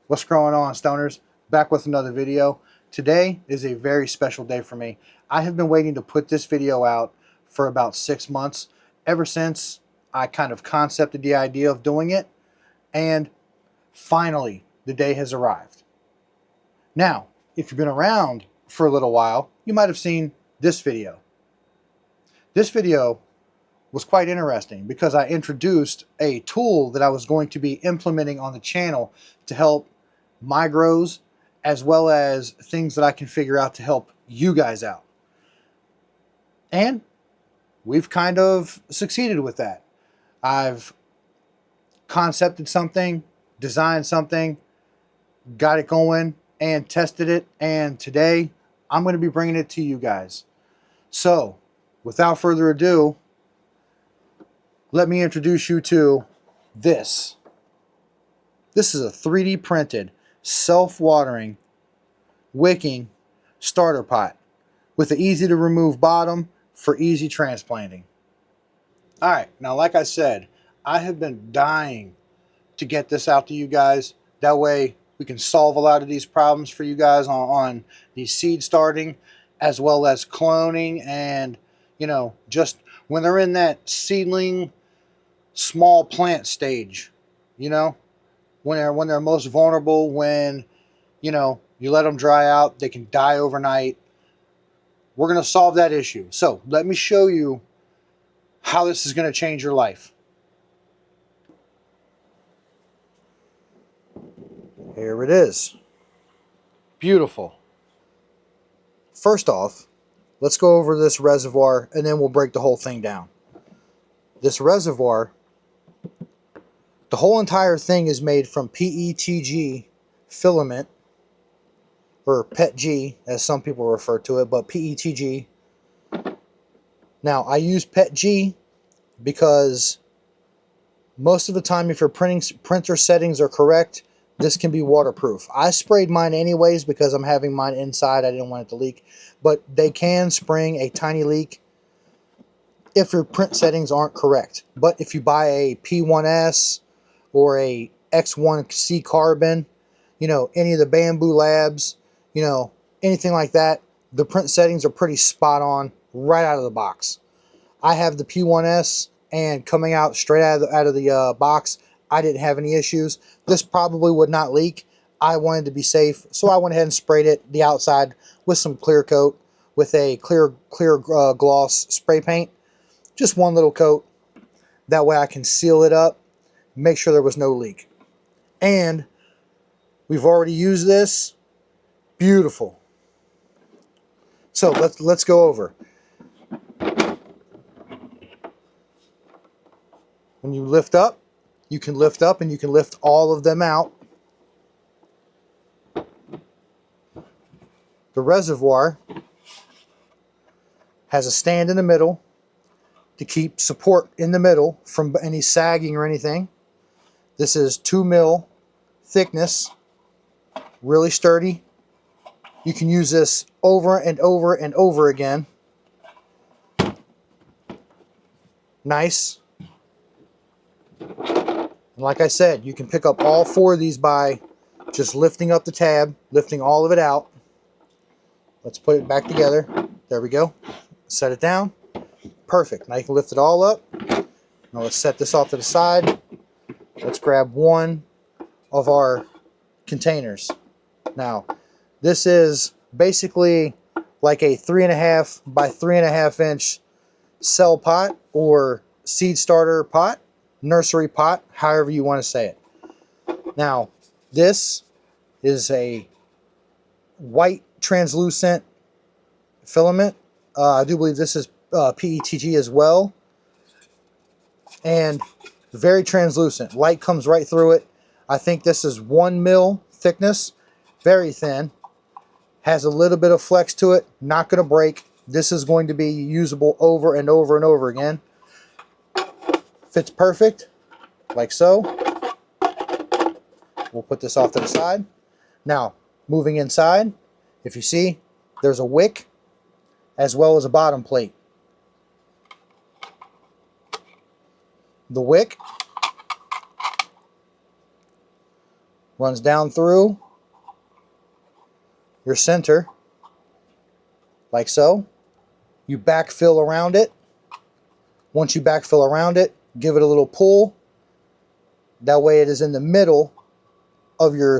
What's going on, stoners? Back with another video. Today is a very special day for me. I have been waiting to put this video out for about 6 months, ever since I kind of concepted the idea of doing it, and finally the day has arrived. Now, if you've been around for a little while, you might have seen this video. This video was quite interesting because I introduced a tool that I was going to be implementing on the channel to help my grows, as well as things that I can figure out to help you guys out. And we've kind of succeeded with that. I've concepted something, designed something, got it going, and tested it, and today I'm going to be bringing it to you guys. So, without further ado, let me introduce you to this. This is a 3D printed, self-watering, wicking starter pot with an easy to remove bottom for easy transplanting. Alright, now like I said, I have been dying to get this out to you guys. That way we can solve a lot of these problems for you guys on the seed starting, as well as cloning, and just when they're in that seedling small plant stage, when they're most vulnerable, when you let them dry out, they can die overnight. We're going to solve that issue. So let me show you how this is going to change your life. Here it is. Beautiful. First off, let's go over this reservoir and then we'll break the whole thing down. This reservoir, the whole entire thing is made from PETG filament, or PETG as some people refer to it, but PETG. Now I use PETG because most of the time, if your printer settings are correct, this can be waterproof. I sprayed mine anyways because I'm having mine inside. I didn't want it to leak, but they can spring a tiny leak if your print settings aren't correct. But if you buy a P1S or a X1C carbon, any of the Bamboo Labs, anything like that, the print settings are pretty spot on right out of the box. I have the P1S, and coming out straight out of the box, I didn't have any issues. This probably would not leak. I wanted to be safe, so I went ahead and sprayed it the outside with some clear coat, with a clear gloss spray paint. Just one little coat. That way I can seal it up, make sure there was no leak. And we've already used this. Beautiful. So let's go over. When you lift up, you can lift up and you can lift all of them out. The reservoir has a stand in the middle to keep support in the middle from any sagging or anything. This is 2 mil thickness, really sturdy. You can use this over and over and over again. Nice. And like I said, you can pick up all 4 of these by just lifting up the tab, lifting all of it out. Let's put it back together. There we go. Set it down. Perfect. Now you can lift it all up. Now let's set this off to the side. Let's grab one of our containers. Now, this is basically like a 3.5 by 3.5 inch cell pot or seed starter pot, nursery pot, however you want to say it. Now, this is a white translucent filament. I do believe this is PETG as well, and very translucent. Light comes right through it. I think this is 1 mil thickness, very thin, has a little bit of flex to it, not going to break. This is going to be usable over and over and over again. Fits perfect, like so. We'll put this off to the side. Now, moving inside, if you see, there's a wick as well as a bottom plate. The wick runs down through your center, like so. You backfill around it. Once you backfill around it, give it a little pull. That way it is in the middle of your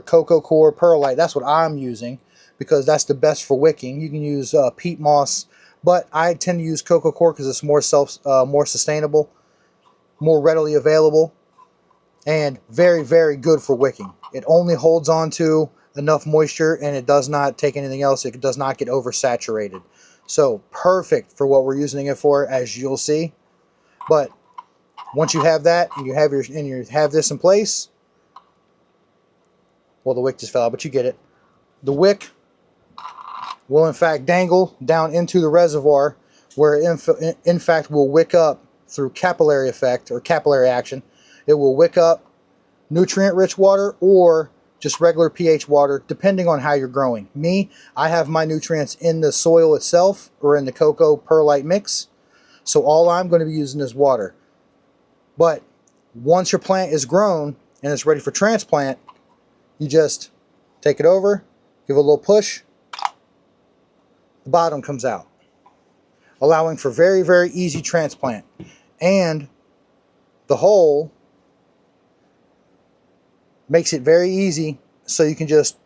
cocoa core perlite. That's what I'm using because that's the best for wicking. You can use peat moss, but I tend to use cocoa core because it's more sustainable, more readily available, and very, very good for wicking. It only holds on to enough moisture and it does not take anything else. It does not get oversaturated. So perfect for what we're using it for, as you'll see. But once you have that and you have this in place, well, the wick just fell out, but you get it. The wick will in fact dangle down into the reservoir, where it in fact will wick up through capillary effect or capillary action. It will wick up nutrient-rich water or just regular pH water, depending on how you're growing. Me, I have my nutrients in the soil itself or in the cocoa perlite mix, so all I'm going to be using is water. But once your plant is grown and it's ready for transplant, you just take it over, give it a little push, the bottom comes out, allowing for very, very easy transplant. And the hole makes it very easy so you can just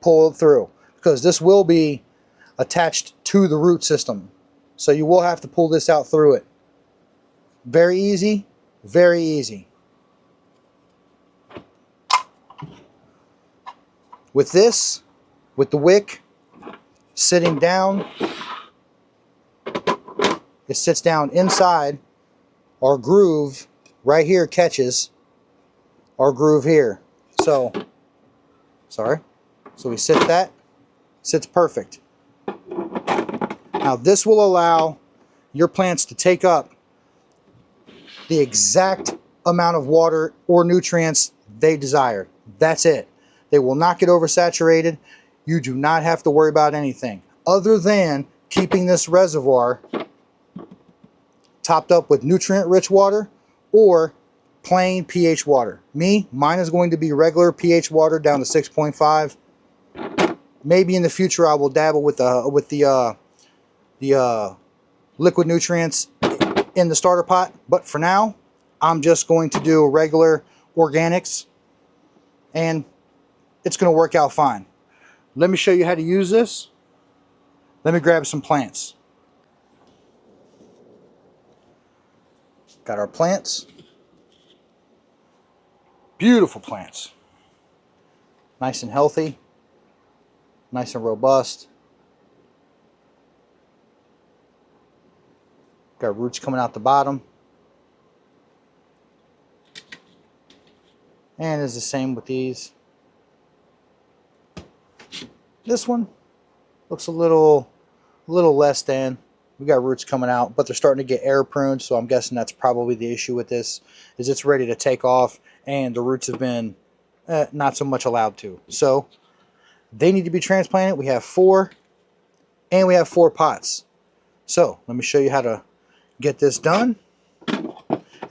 pull it through, because this will be attached to the root system. So you will have to pull this out through it. Very easy, very easy. With this, with the wick sitting down, it sits down inside our groove right here, catches our groove here. So, sorry. So we sit that, sits perfect. Now this will allow your plants to take up the exact amount of water or nutrients they desire. That's it. They will not get oversaturated. You do not have to worry about anything other than keeping this reservoir topped up with nutrient-rich water or plain pH water. Mine is going to be regular pH water down to 6.5. Maybe in the future I will dabble with the liquid nutrients in the starter pot, but for now I'm just going to do regular organics and it's going to work out fine. Let me show you how to use this. Let me grab some plants. Got our plants. Beautiful plants. Nice and healthy. Nice and robust. Got roots coming out the bottom. And it's the same with these. This one looks a little less than. We got roots coming out, but they're starting to get air pruned, so I'm guessing that's probably the issue with this, is it's ready to take off and the roots have been not so much allowed to. So they need to be transplanted. We have 4, and we have 4 pots. So let me show you how to get this done.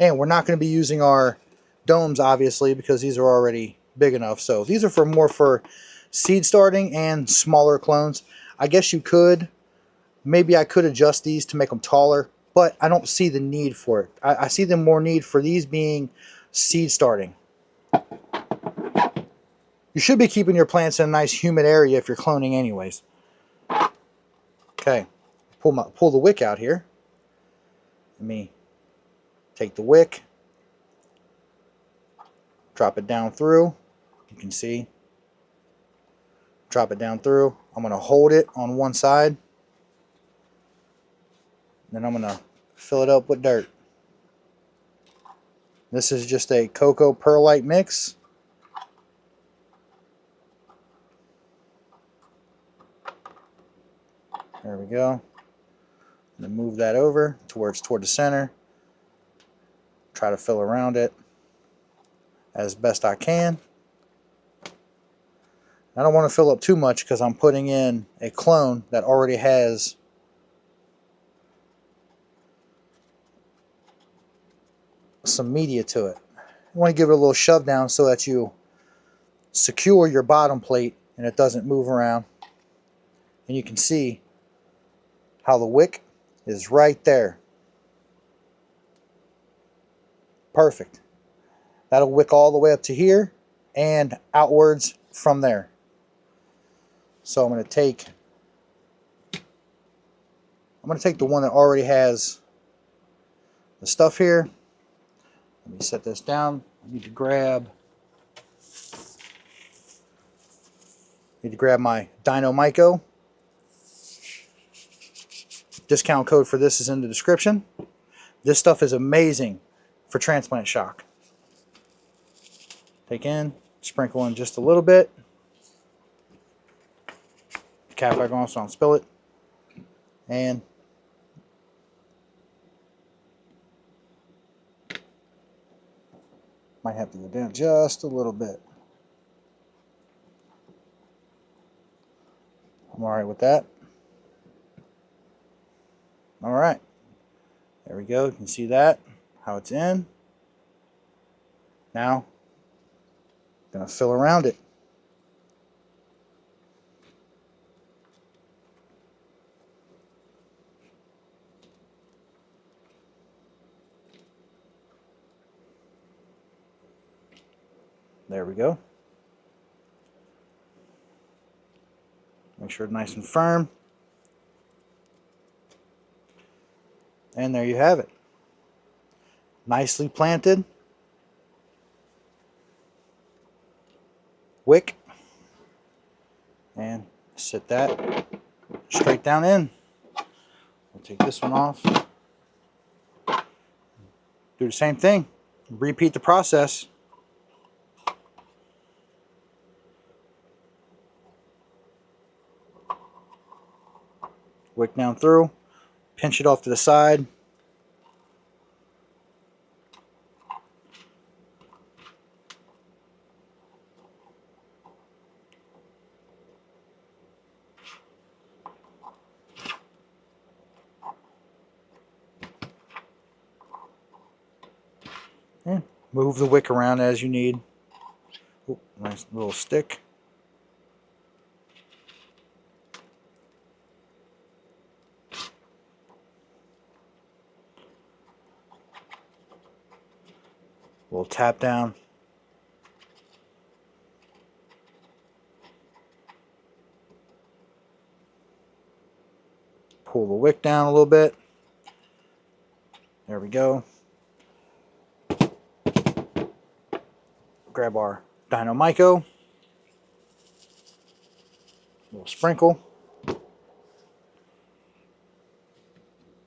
And we're not going to be using our domes, obviously, because these are already big enough. So these are more for seed starting and smaller clones. I guess you could, maybe I could adjust these to make them taller, but I don't see the need for it. I see the more need for these being seed starting. You should be keeping your plants in a nice humid area if you're cloning anyways. Okay, pull the wick out here. Let me take the wick, drop it down through. You can see. Drop it down through. I'm going to hold it on one side. Then I'm going to fill it up with dirt. This is just a cocoa perlite mix. There we go. I'm going to move that over toward the center. Try to fill around it as best I can. I don't want to fill up too much because I'm putting in a clone that already has some media to it. You want to give it a little shove down so that you secure your bottom plate and it doesn't move around. And you can see how the wick is right there. Perfect. That'll wick all the way up to here and outwards from there. So I'm going to take the one that already has the stuff here. Let me set this down. I need to grab my Dynamico. Discount code for this is in the description. This stuff is amazing for transplant shock. Take in, sprinkle in just a little bit. Cap back on so I don't spill it. And might have to go down just a little bit. I'm alright with that. Alright. There we go. You can see that, how it's in. Now, I'm going to fill around it. There we go. Make sure it's nice and firm. And there you have it. Nicely planted. Wick. And sit that straight down in. We'll take this one off. Do the same thing. Repeat the process. Wick down through. Pinch it off to the side. And move the wick around as you need. Ooh, nice little stick. Little tap down. Pull the wick down a little bit. There we go. Grab our Dynamico. Little sprinkle.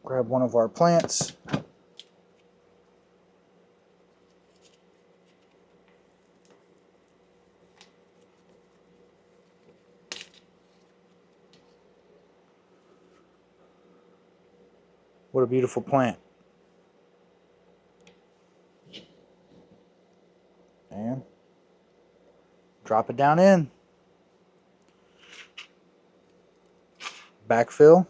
Grab one of our plants. What a beautiful plant. And drop it down in. Backfill.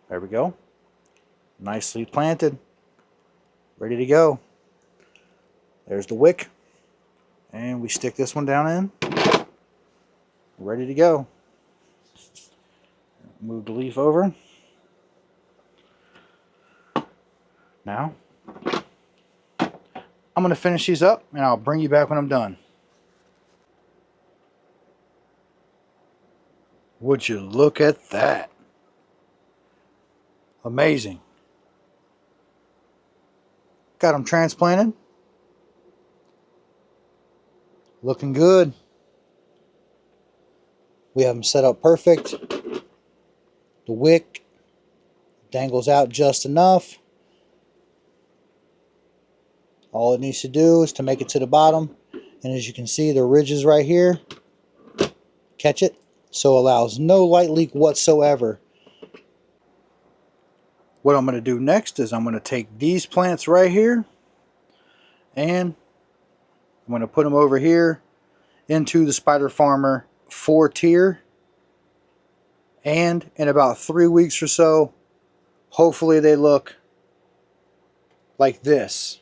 There we go. Nicely planted. Ready to go. There's the wick. And we stick this one down in. Ready to go. Move the leaf over. Now, I'm going to finish these up and I'll bring you back when I'm done. Would you look at that? Amazing. Got them transplanted. Looking good. We have them set up perfect. The wick dangles out just enough. All it needs to do is to make it to the bottom. And as you can see, the ridges right here, catch it. So allows no light leak whatsoever. What I'm going to do next is I'm going to take these plants right here and I'm going to put them over here into the Spider Farmer 4 tier. And in about 3 weeks or so, hopefully they look like this.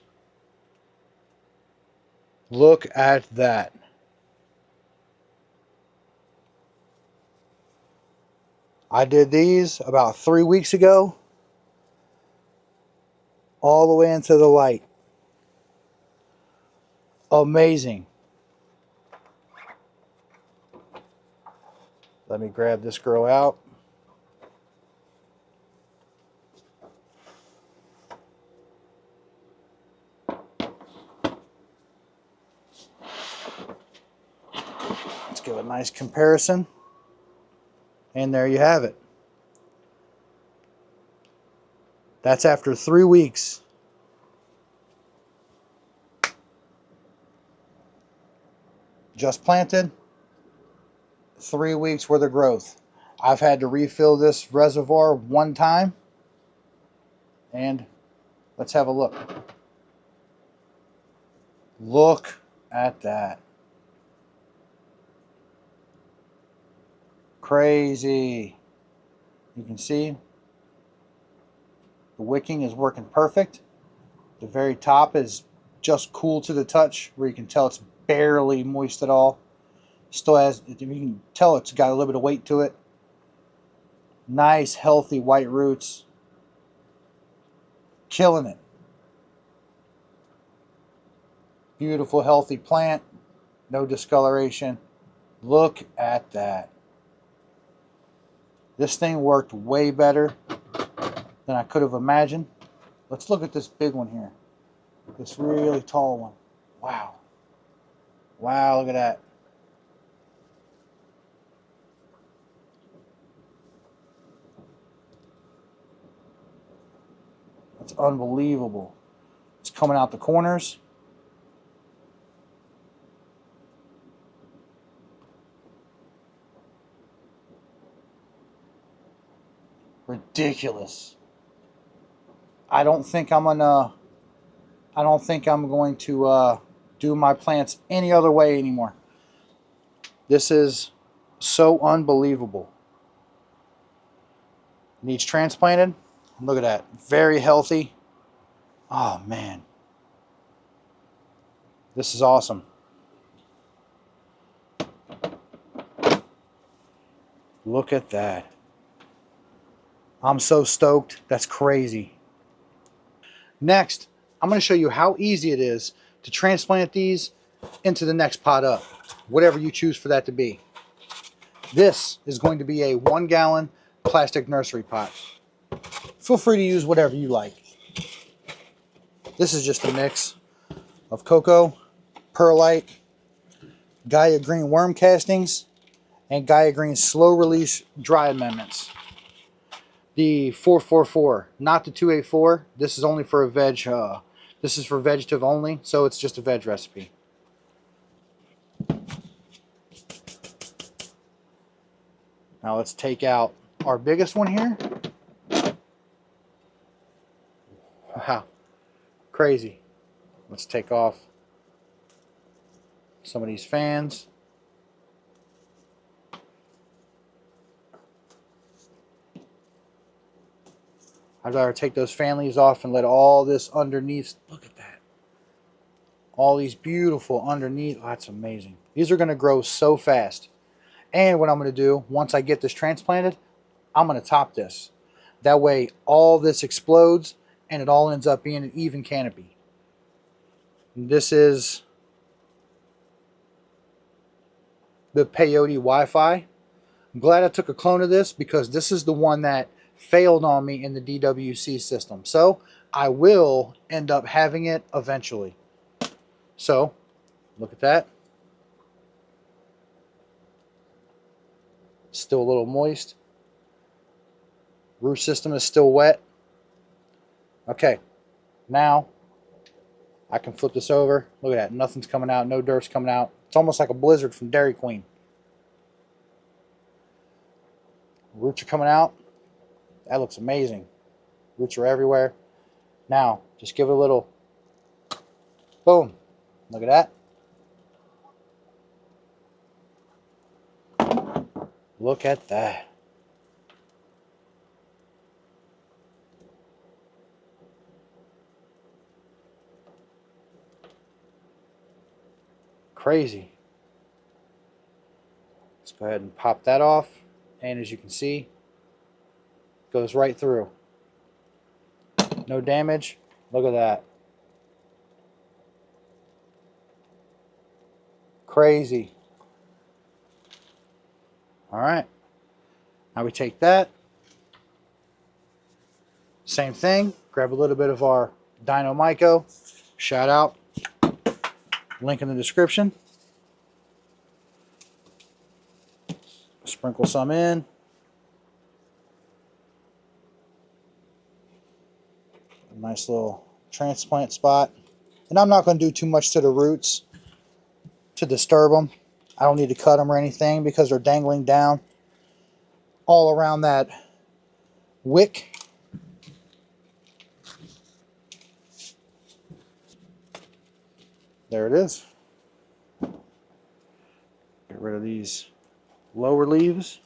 Look at that. I did these about 3 weeks ago, all the way into the light. Amazing. Let me grab this girl out. Let's give a nice comparison. And there you have it. That's after 3 weeks. Just planted. 3 weeks worth of growth. I've had to refill this reservoir 1 time. And let's have a look. Look at that. Crazy. You can see the wicking is working perfect. The very top is just cool to the touch, where you can tell it's barely moist at all. Still has, you can tell it's got a little bit of weight to it. Nice, healthy white roots. Killing it. Beautiful, healthy plant. No discoloration. Look at that. This thing worked way better than I could have imagined. Let's look at this big one here. This really tall one. Wow. Wow, look at that. That's unbelievable. It's coming out the corners. Ridiculous. I don't think I'm going to do my plants any other way anymore. This is so unbelievable. Needs transplanted. Look at that. Very healthy. Oh man. This is awesome. Look at that. I'm so stoked. That's crazy. Next, I'm going to show you how easy it is to transplant these into the next pot up, whatever you choose for that to be. This is going to be a 1 gallon plastic nursery pot. Feel free to use whatever you like. This is just a mix of cocoa, perlite, Gaia Green worm castings, and Gaia Green slow release dry amendments. The 444, not the 284. This is only for a veg. This is for vegetative only, so it's just a veg recipe. Now let's take out our biggest one here. Wow, crazy. Let's take off some of these fans. I'd rather take those fan leaves off and let all this underneath. Look at that. All these beautiful underneath. Oh, that's amazing. These are going to grow so fast. And what I'm going to do, once I get this transplanted, I'm going to top this. That way all this explodes and it all ends up being an even canopy. And this is the peyote Wi-Fi. I'm glad I took a clone of this because this is the one that failed on me in the DWC system. So I will end up having it eventually. So look at that. Still a little moist. Root system is still wet. Okay, now I can flip this over. Look at that. Nothing's coming out. No dirt's coming out. It's almost like a blizzard from Dairy Queen. Roots are coming out. That looks amazing. Roots are everywhere. Now, just give it a little boom. Look at that. Look at that. Crazy. Let's go ahead and pop that off. And as you can see, goes right through. No damage. Look at that. Crazy. All right. Now we take that. Same thing. Grab a little bit of our Dynamyco. Shout out. Link in the description. Sprinkle some in. A nice little transplant spot. And I'm not going to do too much to the roots to disturb them. I don't need to cut them or anything because they're dangling down all around that wick. There it is. Get rid of these lower leaves.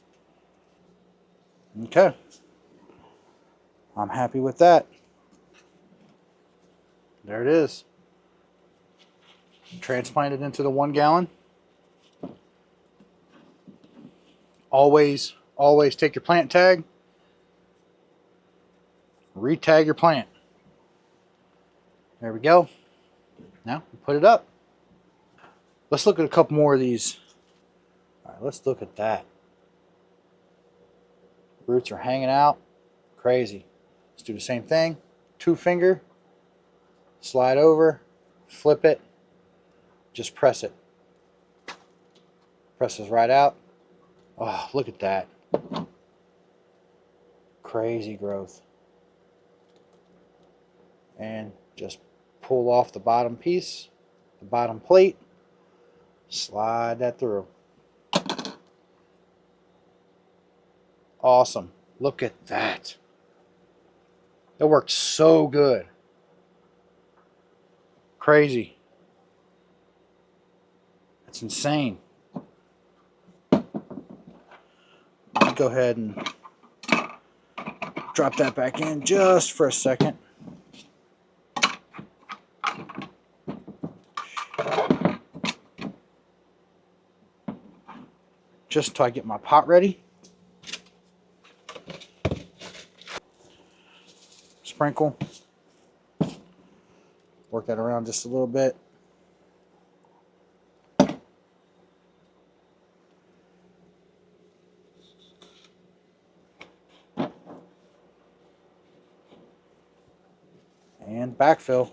Okay. I'm happy with that. There it is. Transplanted into the 1 gallon. Always take your plant tag. Re-tag your plant. There we go. Now we put it up. Let's look at a couple more of these. All right, let's look at that. Roots are hanging out. Crazy. Let's do the same thing. 2-finger. Slide over. Flip it. Just press it. Presses right out. Oh, look at that. Crazy growth. And just pull off the bottom piece, the bottom plate, slide that through. Awesome. Look at that. That worked so good. Crazy. That's insane. Let me go ahead and drop that back in just for a second. Just until I get my pot ready. Sprinkle. Work that around just a little bit. And backfill.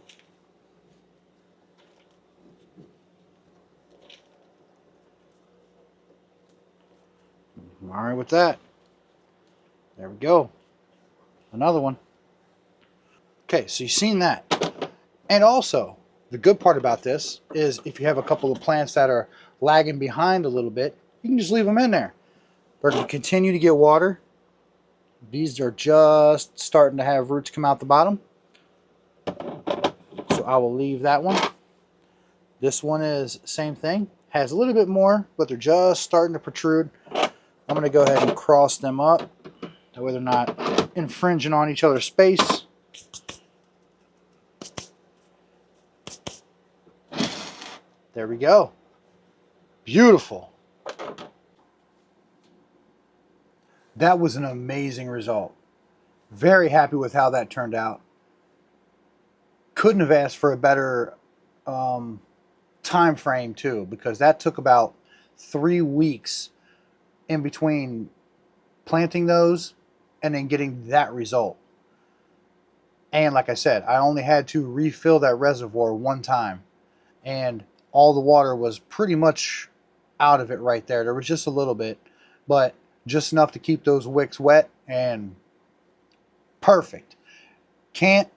All right with that. There we go. Another one. Okay, so you've seen that. And also, the good part about this is if you have a couple of plants that are lagging behind a little bit, you can just leave them in there. They're going to continue to get water. These are just starting to have roots come out the bottom. So I will leave that one. This one is same thing. Has a little bit more, but they're just starting to protrude. I'm going to go ahead and cross them up. That way they're not infringing on each other's space. There we go. Beautiful. That was an amazing result. Very happy with how that turned out. Couldn't have asked for a better time frame too, because that took about 3 weeks in between planting those and then getting that result. And like I said, I only had to refill that reservoir 1 time, and all the water was pretty much out of it right there. There was just a little bit, but just enough to keep those wicks wet, and perfect. Can't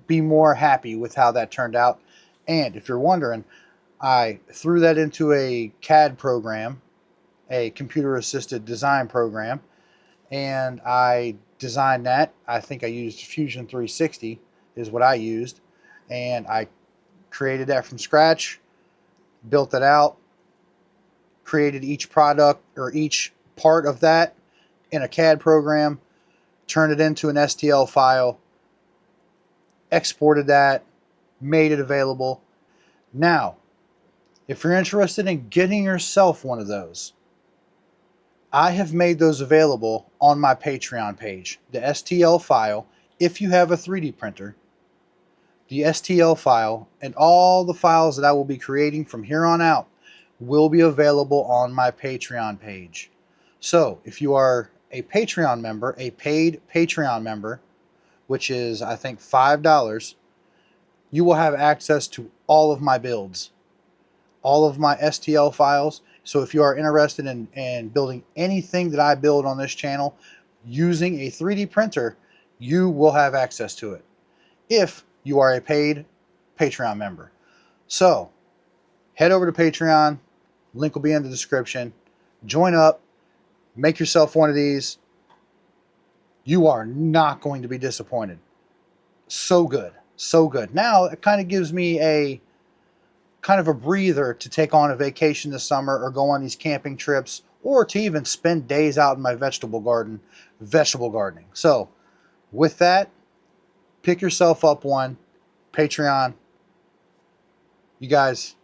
be more happy with how that turned out. And if you're wondering, I threw that into a CAD program, a computer assisted design program, and I designed that. I think I used Fusion 360 is what I used, and I created that from scratch, built it out, created each product or each part of that in a CAD program, turned it into an STL file, exported that, made it available. Now, If you're interested in getting yourself one of those, I have made those available on my Patreon page. The STL file, if you have a 3D printer, the STL file, and all the files that I will be creating from here on out will be available on my Patreon page. So if you are a Patreon member, a paid Patreon member, which is I think $5, you will have access to all of my builds, all of my STL files. So if you are interested in building anything that I build on this channel using a 3D printer, you will have access to it if you are a paid Patreon member. So head over to Patreon. Link will be in the description. Join up. Make yourself one of these. You are not going to be disappointed. So good. So good. Now it kind of gives me a kind of a breather to take on a vacation this summer or go on these camping trips or to even spend days out in my vegetable gardening. So with that, pick yourself up one. Patreon. You guys,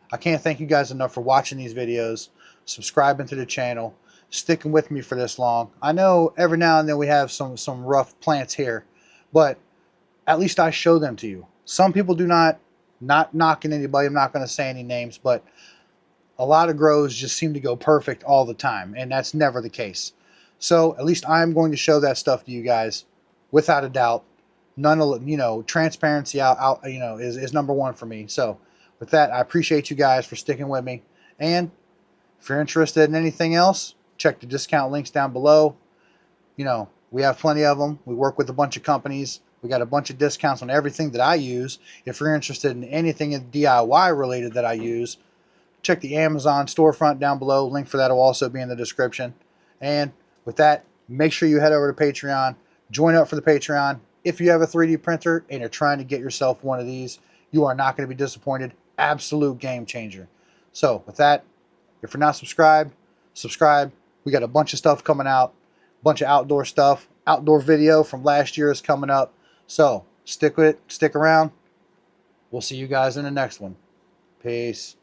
I can't thank you guys enough for watching these videos, subscribing to the channel, sticking with me for this long. I know every now and then we have some rough plants here, but at least I show them to you. Some people do not knocking anybody. I'm not going to say any names, but a lot of grows just seem to go perfect all the time, and that's never the case. So at least I'm going to show that stuff to you guys without a doubt. None of, transparency out is number one for me. So with that, I appreciate you guys for sticking with me. And if you're interested in anything else, check the discount links down below. We have plenty of them. We work with a bunch of companies. We got a bunch of discounts on everything that I use. If you're interested in anything DIY related that I use, check the Amazon storefront down below. Link for that will also be in the description. And with that, make sure you head over to Patreon. Join up for the Patreon. If you have a 3D printer and you're trying to get yourself one of these, you are not going to be disappointed. Absolute game changer. So with that, if you're not subscribed, subscribe. We got a bunch of stuff coming out. A bunch of outdoor stuff. Outdoor video from last year is coming up. So stick with it. Stick around. We'll see you guys in the next one. Peace.